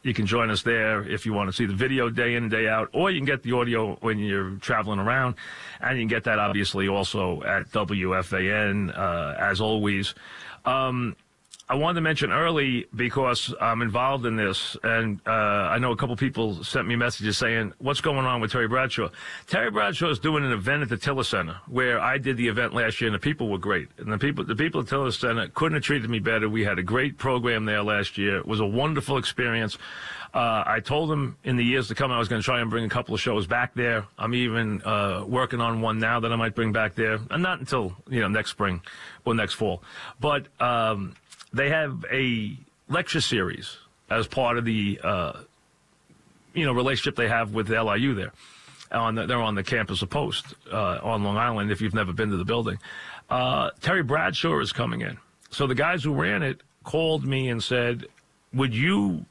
You can join us there if you want to see the video day in and day out, or you can get the audio when you're traveling around, and you can get that obviously also at WFAN, as always. I wanted to mention early, because I'm involved in this, and I know a couple people sent me messages saying, what's going on with Terry Bradshaw? Terry Bradshaw is doing an event at the Tiller Center, where I did the event last year, and the people were great. And the people at Tiller Center couldn't have treated me better. We had a great program there last year. It was a wonderful experience. I told them in the years to come I was going to try and bring a couple of shows back there. I'm even working on one now that I might bring back there, and not until next spring or next fall. But they have a lecture series as part of the, relationship they have with LIU there. They're on the campus of Post on Long Island, if you've never been to the building. Terry Bradshaw is coming in. So the guys who ran it called me and said, would you,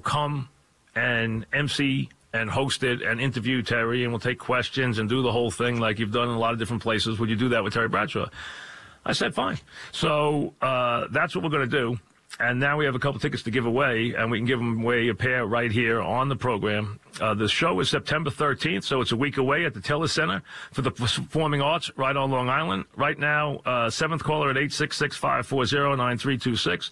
come and MC and host it and interview Terry, and we'll take questions and do the whole thing like you've done in a lot of different places. Would you do that with Terry Bradshaw? I said, fine. So that's what we're going to do. And now we have a couple tickets to give away, and we can give them away a pair right here on the program. The show is September 13th, so it's a week away at the Tiller Center for the Performing Arts right on Long Island. Right now, 7th caller at 866-540-9326.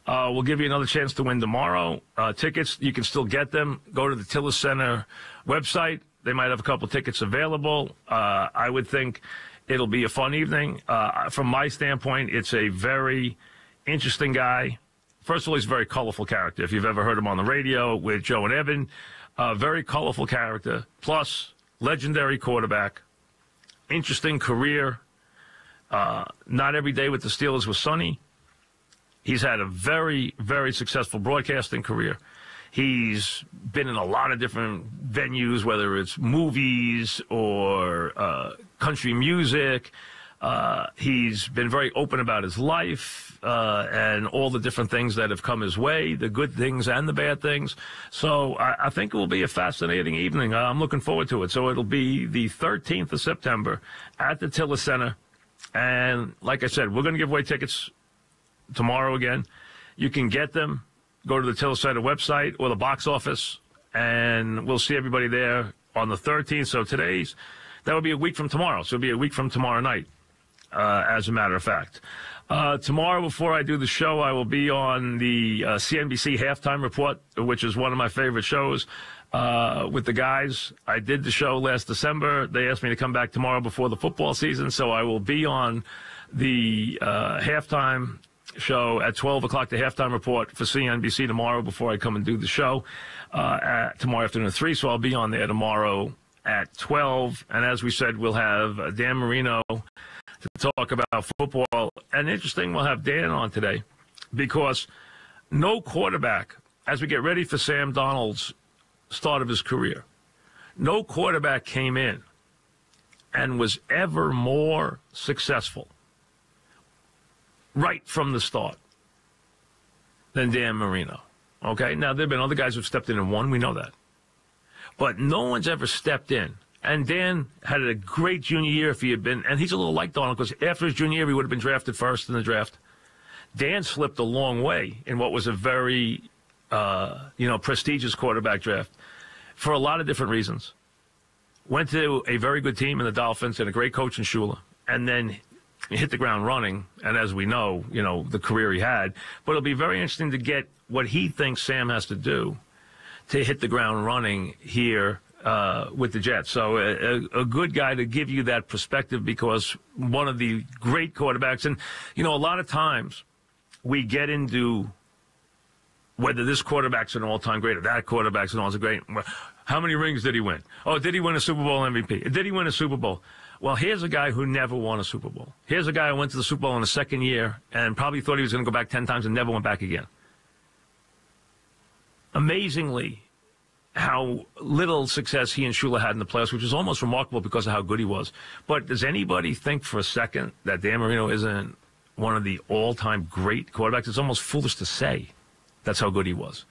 We'll give you another chance to win tomorrow. Tickets, you can still get them. Go to the Tiller Center website. They might have a couple tickets available. I would think it'll be a fun evening. From my standpoint, it's a very interesting guy. First of all, he's a very colorful character. If you've ever heard him on the radio with Joe and Evan, very colorful character, plus legendary quarterback, interesting career. Not every day with the Steelers was sunny. He's had a very, very successful broadcasting career. He's been in a lot of different venues, whether it's movies or country music. He's been very open about his life and all the different things that have come his way, the good things and the bad things. So I think it will be a fascinating evening. I'm looking forward to it. So it'll be the 13th of September at the Tiller Center. And like I said, we're going to give away tickets tomorrow again. You can get them. Go to the Tiller Center website or the box office, and we'll see everybody there on the 13th. So that would be a week from tomorrow. So it'll be a week from tomorrow night, as a matter of fact. Tomorrow, before I do the show, I will be on the CNBC Halftime Report, which is one of my favorite shows, with the guys. I did the show last December. They asked me to come back tomorrow before the football season, so I will be on the halftime show at 12 o'clock, the halftime report for CNBC tomorrow before I come and do the show tomorrow afternoon at 3. So I'll be on there tomorrow at 12. And as we said, we'll have Dan Marino to talk about football. And interesting, we'll have Dan on today because no quarterback, as we get ready for Sam Darnold's start of his career, no quarterback came in and was ever more successful right from the start than Dan Marino. Okay? Now, there have been other guys who've stepped in and won. We know that. But no one's ever stepped in. And Dan had a great junior year if he had been, and he's a little like Donald because after his junior year, he would have been drafted first in the draft. Dan slipped a long way in what was a very, prestigious quarterback draft for a lot of different reasons. Went to a very good team in the Dolphins and a great coach in Shula, and then he hit the ground running, and as we know, the career he had. But it'll be very interesting to get what he thinks Sam has to do to hit the ground running here with the Jets. So a good guy to give you that perspective because one of the great quarterbacks. And, a lot of times we get into whether this quarterback's an all-time great or that quarterback's an all-time great. How many rings did he win? Oh, did he win a Super Bowl MVP? Did he win a Super Bowl? Well, here's a guy who never won a Super Bowl. Here's a guy who went to the Super Bowl in the second year and probably thought he was going to go back 10 times and never went back again. Amazingly, how little success he and Shula had in the playoffs, which is almost remarkable because of how good he was. But does anybody think for a second that Dan Marino isn't one of the all-time great quarterbacks? It's almost foolish to say that's how good he was.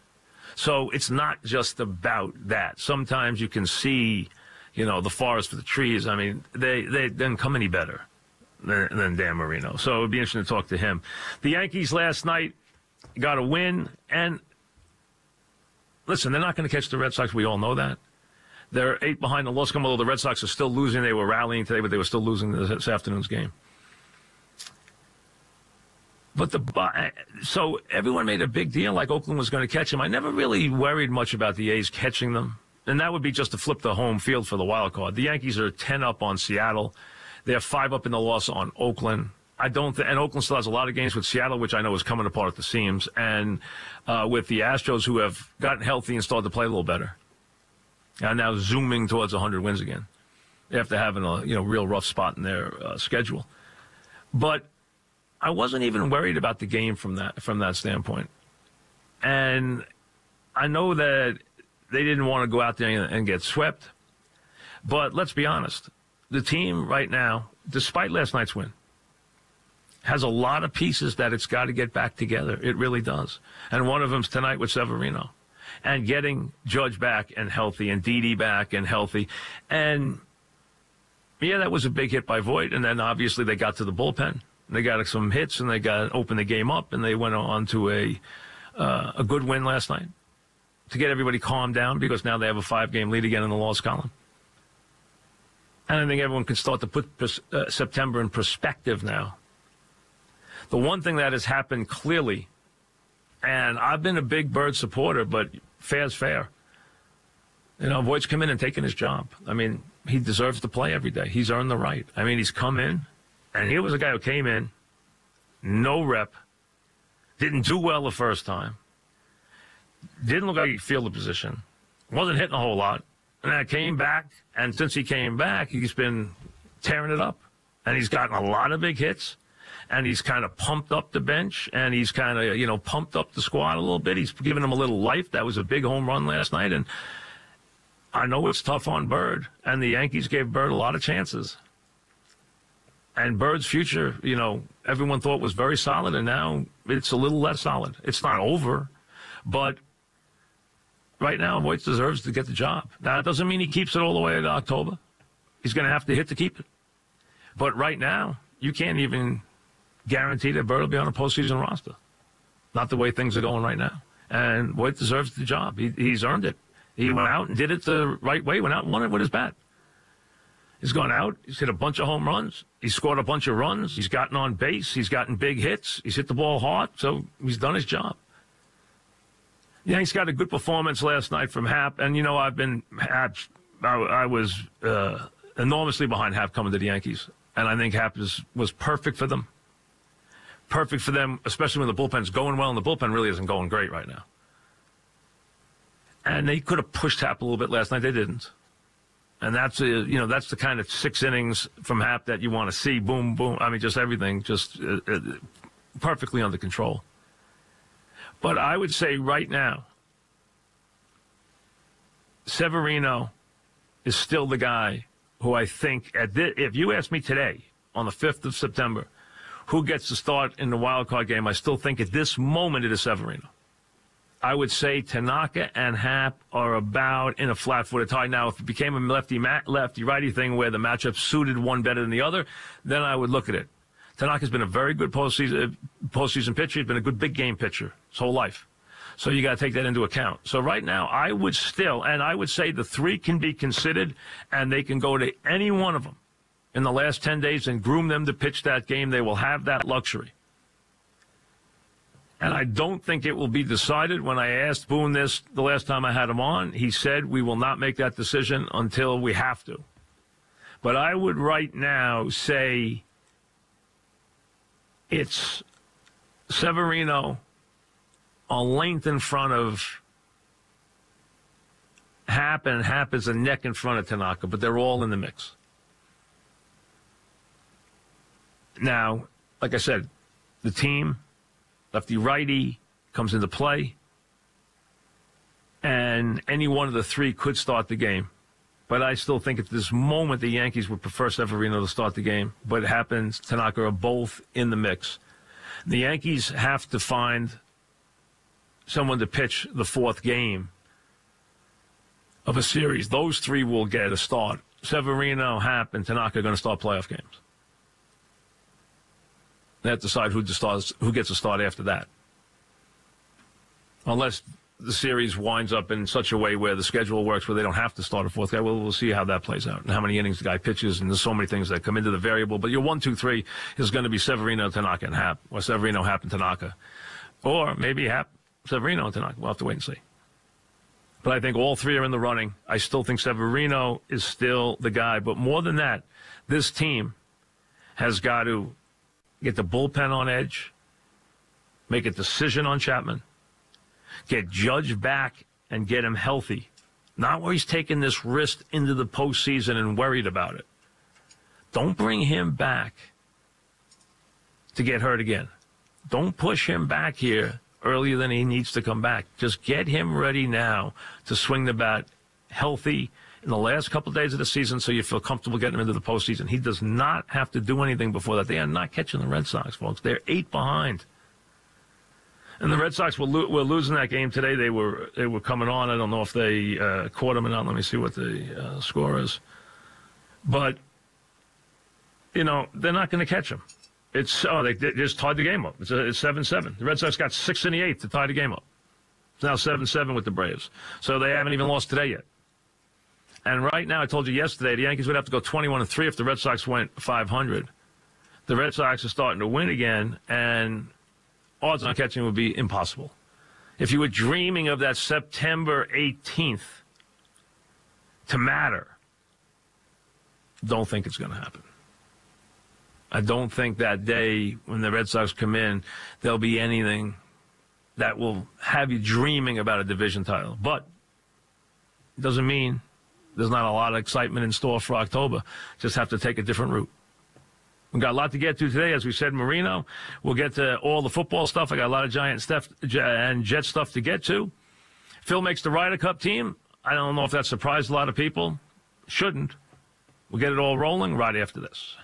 So it's not just about that. Sometimes you can see the forest for the trees. I mean, they didn't come any better than Dan Marino. So it would be interesting to talk to him. The Yankees last night got a win, and listen, they're not going to catch the Red Sox. We all know that. They're 8 behind the loss, although the Red Sox are still losing. They were rallying today, but they were still losing this afternoon's game. But so everyone made a big deal like Oakland was going to catch them. I never really worried much about the A's catching them. And that would be just to flip the home field for the wild card. The Yankees are 10 up on Seattle. They're 5 up in the loss on Oakland. And Oakland still has a lot of games with Seattle, which I know is coming apart at the seams, and with the Astros, who have gotten healthy and started to play a little better, and now zooming towards 100 wins again after having a real rough spot in their schedule. But I wasn't even worried about the game from that standpoint, and I know that they didn't want to go out there and get swept. But let's be honest, the team right now, despite last night's win, has a lot of pieces that it's got to get back together. It really does. And one of them's tonight with Severino. And getting Judge back and healthy and Didi back and healthy. And, yeah, that was a big hit by Voit. And then, obviously, they got to the bullpen. They got some hits, and they got opened the game up, and they went on to a good win last night to get everybody calmed down, because now they have a 5-game lead again in the loss column. And I think everyone can start to put September in perspective now. The one thing that has happened clearly, and I've been a big Bird supporter, but fair's fair. Voigt's come in and taken his job. I mean, he deserves to play every day. He's earned the right. I mean, he's come in, and here was a guy who came in, no rep, didn't do well the first time, didn't look like he could field the position, wasn't hitting a whole lot, and then came back, and since he came back, he's been tearing it up, and he's gotten a lot of big hits. And he's kind of pumped up the bench, and he's kind of, pumped up the squad a little bit. He's given them a little life. That was a big home run last night. And I know it's tough on Bird, and the Yankees gave Bird a lot of chances. And Bird's future, everyone thought was very solid, and now it's a little less solid. It's not over, but right now, Voit deserves to get the job. Now, that doesn't mean he keeps it all the way to October. He's going to have to hit to keep it. But right now, you can't even guarantee that Bird will be on a postseason roster. Not the way things are going right now. And Voit deserves the job. He's earned it. He went out and did it the right way, went out and won it with his bat. He's gone out. He's hit a bunch of home runs. He's scored a bunch of runs. He's gotten on base. He's gotten big hits. He's hit the ball hard. So he's done his job. Yanks got a good performance last night from Happ. And, I was enormously behind Happ coming to the Yankees. And I think Happ was perfect for them. Perfect for them, especially when the bullpen's going well, and the bullpen really isn't going great right now. And they could have pushed Happ a little bit last night. They didn't. And that's the kind of 6 innings from Happ that you want to see. Boom, boom. I mean, just everything, just perfectly under control. But I would say right now, Severino is still the guy who I think, if you ask me today, on the 5th of September, who gets to start in the wild card game, I still think at this moment it is Severino. I would say Tanaka and Happ are about in a flat-footed tie. Now, if it became a lefty-righty thing where the matchup suited one better than the other, then I would look at it. Tanaka's been a very good postseason pitcher. He's been a good big-game pitcher his whole life. So you got to take that into account. So right now, I would say the 3 can be considered, and they can go to any one of them in the last 10 days and groom them to pitch that game. They will have that luxury. And I don't think it will be decided. When I asked Boone this the last time I had him on, he said we will not make that decision until we have to. But I would right now say it's Severino a length in front of Happ, and Happ is a neck in front of Tanaka, but they're all in the mix. Now, like I said, the team, lefty-righty, comes into play, and any one of the 3 could start the game. But I still think at this moment the Yankees would prefer Severino to start the game. But it happens, Tanaka are both in the mix. The Yankees have to find someone to pitch the 4th game of a series. Those 3 will get a start. Severino, Happ, and Tanaka are going to start playoff games. They have to decide who gets a start after that. Unless the series winds up in such a way where the schedule works where they don't have to start a fourth guy. Well, we'll see how that plays out and how many innings the guy pitches. And there's so many things that come into the variable. But your 1, 2, 3 is going to be Severino, Tanaka, and Happ, or Severino, Happ, and Tanaka. Or maybe Happ, Severino, and Tanaka. We'll have to wait and see. But I think all three are in the running. I still think Severino is still the guy. But more than that, this team has got to get the bullpen on edge, make a decision on Chapman, get Judge back and get him healthy. Not where he's taking this risk into the postseason and worried about it. Don't bring him back to get hurt again. Don't push him back here earlier than he needs to come back. Just get him ready now to swing the bat healthy in the last couple of days of the season so you feel comfortable getting him into the postseason. He does not have to do anything before that. They are not catching the Red Sox, folks. They're 8 behind. And the Red Sox were losing that game today. They were coming on. I don't know if they caught them or not. Let me see what the score is. But, they're not going to catch them. They just tied the game up. It's 7-7. The Red Sox got 6 in the 8th to tie the game up. It's now 7-7 with the Braves. So they haven't even lost today yet. And right now, I told you yesterday, the Yankees would have to go 21-3 if the Red Sox went 500. The Red Sox are starting to win again, and odds on catching would be impossible. If you were dreaming of that September 18th to matter, don't think it's going to happen. I don't think that day when the Red Sox come in, there'll be anything that will have you dreaming about a division title. But it doesn't mean there's not a lot of excitement in store for October. Just have to take a different route. We've got a lot to get to today. As we said, Marino. We'll get to all the football stuff. I got a lot of Giant stuff and Jet stuff to get to. Phil makes the Ryder Cup team. I don't know if that surprised a lot of people. Shouldn't. We'll get it all rolling right after this.